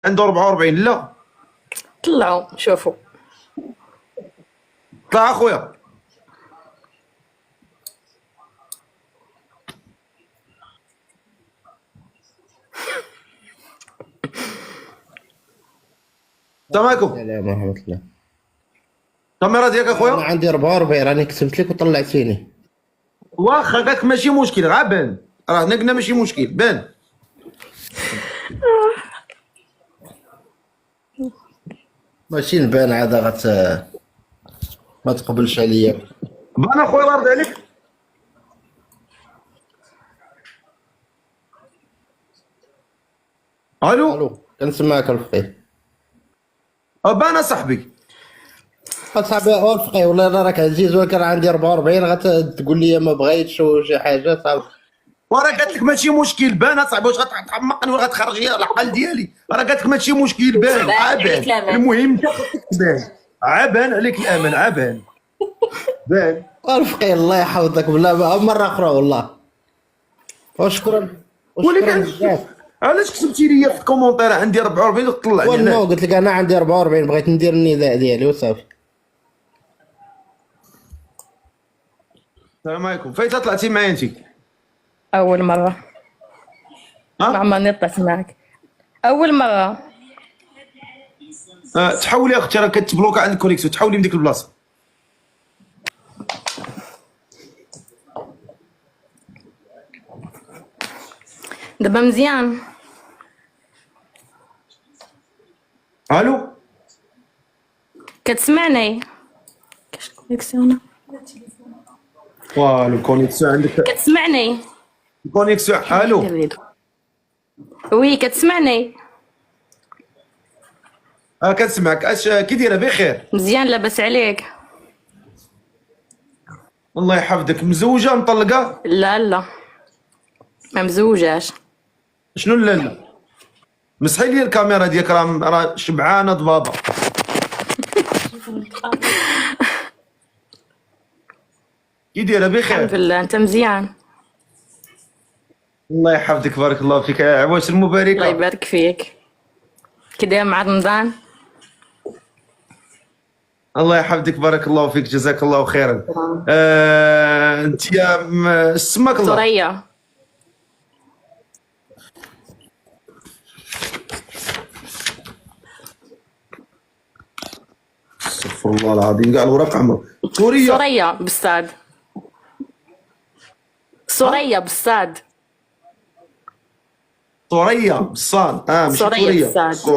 عنده 44. لا طلعوا شوفوا. طلع اخويا. السلام عليكم. السلام ورحمة الله. الكاميرا ديالك أنا اخويا. عندي 44 راني كتبت لك وطلعتيني. واخا داك ماشي مشكل، غا بان راه هنا قلنا ماشي مشكل، بان. ماشي نبان عاد ما تقبلش عليا. بان اخويا الله يرضي عليك. الو. الو كنسمعك الفقيه. بان صاحبي. اصاحبي الفقيه والله راك عزيز ولكن عندي 44 غتقول لي ما بغيتش وشي حاجه صافي. وراه قالت لك ماشي مشكل، بان اصاحبي. واش غتحمقني ولا غتخرج لي العقل ديالي؟ راه قالت لك ماشي مشكل، بان عابان. المهم انت بان عابان عليك الامان، عابان بان. الفقيه الله يحفظك بالله مره اخرى والله. وشكرا ولكن بزاف. علاش كتبتي لي في الكومونتير عندي 44 وطلعني وانا هنا؟ قلت لك انا عندي 44 بغيت ندير النداء ديالي وصافي. السلام عليكم. فايته طلعتي معايا انت؟ اول مره. ها؟ ما عمرني طلعت معك. اول مره. تحولي اختي، راه كتبلوكا عند الكونيكسيون، تحولي من ديك البلاصه. دابا مزيان. الو. كتسمعني؟ كاش كونيكسيون؟ والو الكونيكسيون عندك. كتسمعني؟ الكونيكسيون. الو. وي كتسمعني؟ كنسمعك. اش كي دايره؟ بخير مزيان لاباس عليك؟ الله يحفظك. مزوجه مطلقه؟ لا لا ما مزوجاش. شنو لا لا؟ مسحي لي الكاميرا ديالك، راه شبعانه ضبابه. كي دايره؟ بخير الحمد لله. انت مزيان؟ الله يحفظك، بارك الله فيك. عواش الله المباركه. يبارك فيك. كي داير مع رمضان؟ الله يحفظك، بارك الله فيك، جزاك الله خيرا. انت يا سماك الله. ثريا. استغفر الله العظيم، كاع الوراق عمرو. سوريا. ثريا بالصاد. ثريا بالصاد. ثريا بالصاد. ماشي ثريا ثريا. بالصاد.